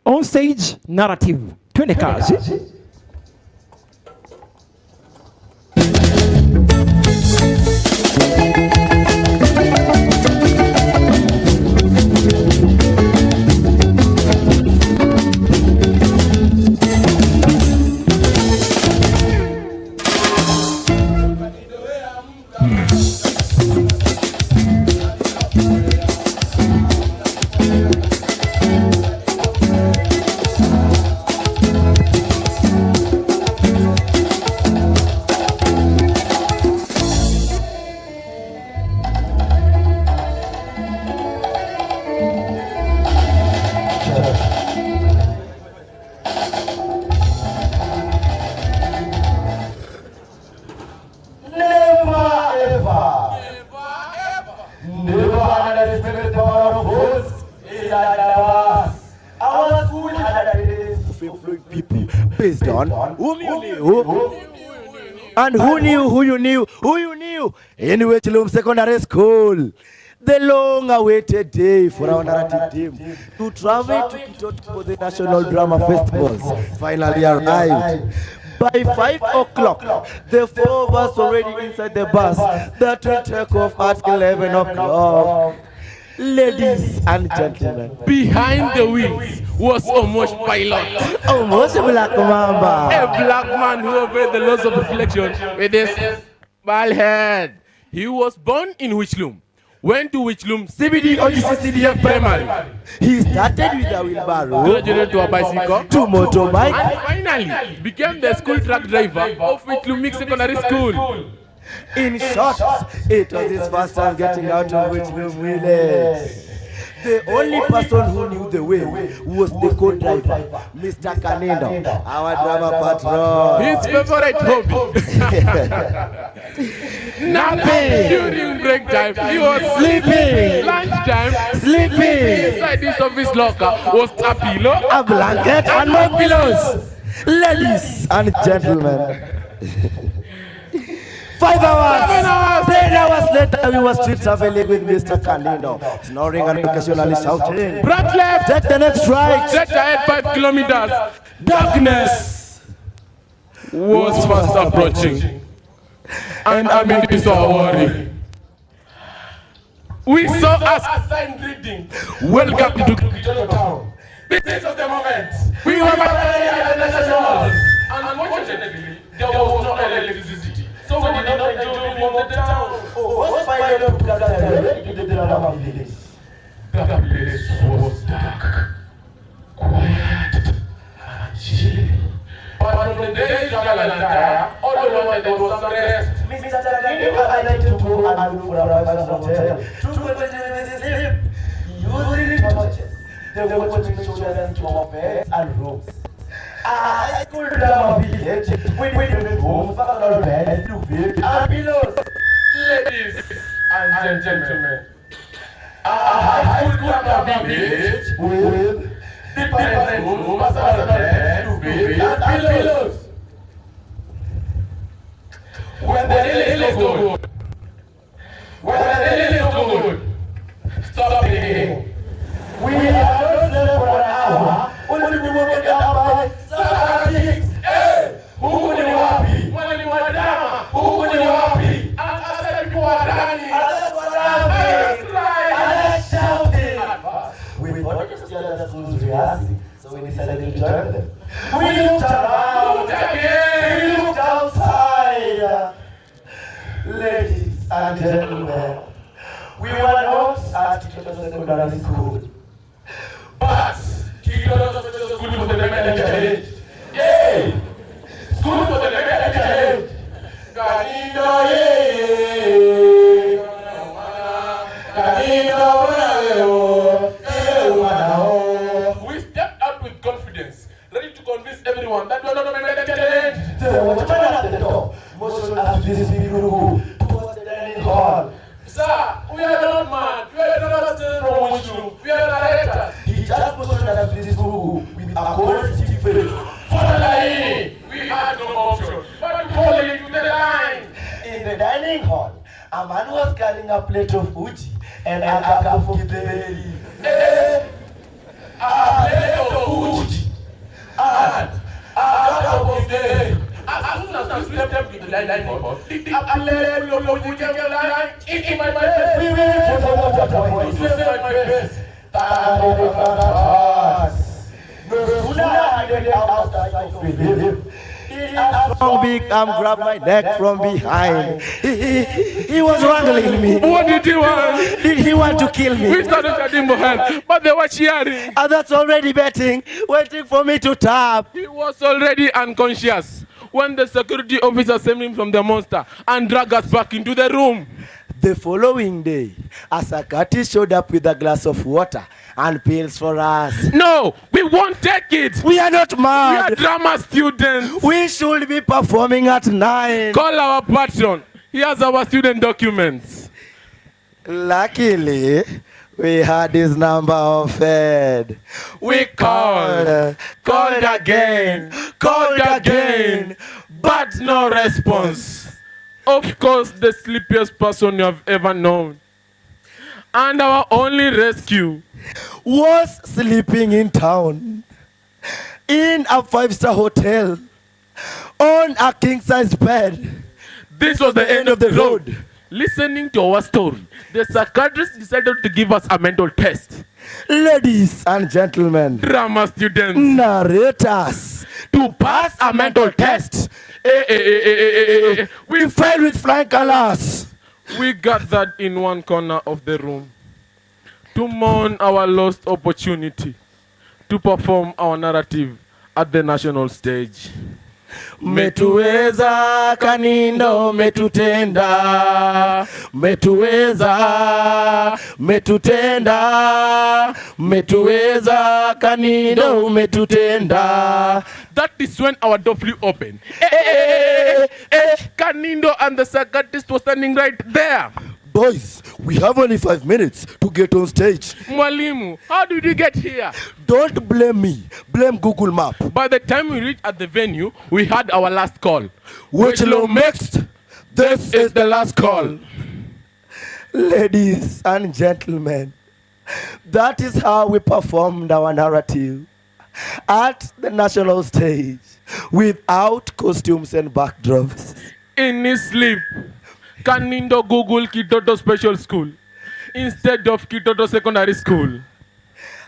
On stage narrative. Twende kazi. Based on whom you knew, and who you knew in Whitloom Secondary School. The long-awaited day for our narrative team to travel to Kitoti for the National Drama Festivals finally arrived. By 5 o'clock, the 4 of us already inside the bus that will take off at 11 o'clock. Ladies and gentlemen, behind the wheels was Omosh Pilot. Omosh Black Mamba. A black man who obeyed the laws of reflection with his bald head. He was born in Whitloom. Went to Whitloom CBD or CDF primary. He started with a wheelbarrow, graduated to a bicycle, to motorbike, and finally became the school truck driver of Whitloom Mixed Secondary School. In short, it was his first time getting out of Whitloom village. The only person who knew the way was the co-driver, Mr. Kanendo, our drama patron. His favorite hobby. Napping. During break time, he was sleeping. Lunchtime, sleeping. Inside this office locker was a pillow, a blanket, and more pillows. Ladies and gentlemen. 5 hours. 7 hours. 10 hours later, we were street traveling with Mr. Kanendo, snoring and occasionally shouting. Right left. Take the next right. Straight ahead 5 kilometers. Darkness was fast approaching. And amid this worry, we saw a sign reading, "Welcome to Kitoti Town." This was the moment. We were at the National. Unfortunately, there was no electricity. So we did not enjoy the town. What's my name to the drama village? The place was dark, quiet, and chilly. But on the day travel and tire, all the way there was some rest. Mr. Kanendo, I like to go and look for a private hotel. To sleep, using torches. They were watching children to our beds and rooms. I could drama village with rooms, beds, and pillows. Ladies and gentlemen, high school drama village with different rooms, beds, and pillows. When the day is good, stop it. We have not slept for an hour. Only we will get up by 6. Hey, who would you happy? When you are down, who would you happy? And I said you are done. Let's shouting. We thought it was the other schools rehearsing, so we decided to join them. We looked around again. We looked outside. Ladies and gentlemen, we were not at Kitoti Secondary School. But Kitoti School for the Rebel Challenge. Yay! School for the Rebel Challenge. Kanendo, yay! Kanendo, we stepped out with confidence, ready to convince everyone that we are not a Rebel Challenge. There was a man at the door, motioned us to this big room towards the dining hall. Sir, we are not mad. We are not from Whitloom. We are narrators. He just motioned us to this room with a cold stick face. Finally, we had no option but to fall into the line. In the dining hall, a man was carrying a plate of uji and a cup of githeri. A plate of uji Strong big arm grabbed my neck from behind. He was wrangling me. What did he want? Did he want to kill me? We started shouting for help, but they were cheering. Others already betting, waiting for me to tap. He was already unconscious when the security officer saved him from the monster and dragged us back into the room. The following day, a psychiatrist showed up with a glass of water and pills for us. No, we won't take it. We are not We are mad. drama students. We should be performing at 9. Call our patron. He has our student documents. Luckily, we had his number on Fed. We called again, but no response. Of course, the sleepiest person you have ever known. And our only rescue Was sleeping in town, in a 5-star hotel, on a king-sized bed. This was the end of the road. Listening to our story, the psychiatrist decided to give us a mental test. Ladies and gentlemen, Drama students, narrators, to pass a mental test. we failed with flying colors. We gathered in one corner of the room to mourn our lost opportunity to perform our narrative at the national stage. Metuweza Kanindo, metutenda, metuweza, metutenda, metuweza Kanindo, metutenda. That is when our door flew open. Kanindo and the psychiatrist was standing right there. Boys, we have only 5 minutes to get on stage. Mwalimu, how did you get here? Don't blame me, blame Google Map. By the time we reached at the venue, we had our last call. Which low mixed? This is the last call. Ladies and gentlemen, that is how we performed our narrative at the national stage without costumes and backdrops. In his sleep, Kanindo Google Kitoto Special School instead of Kitoto Secondary School.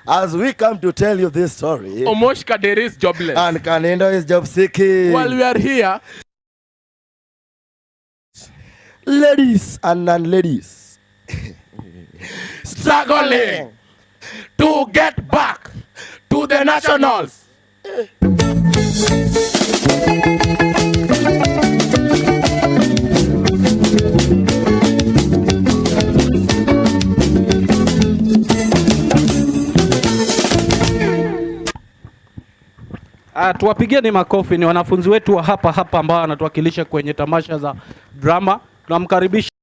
As we come to tell you this story, Omosh Kadere is jobless. and Kanindo is job seeking. While we are here, Ladies and non-ladies, struggling to get back to the nationals. Tuwapigieni makofi, ni wanafunzi wetu wa hapa ambao wanatuwakilisha kwenye tamasha za drama. Tunamkaribisha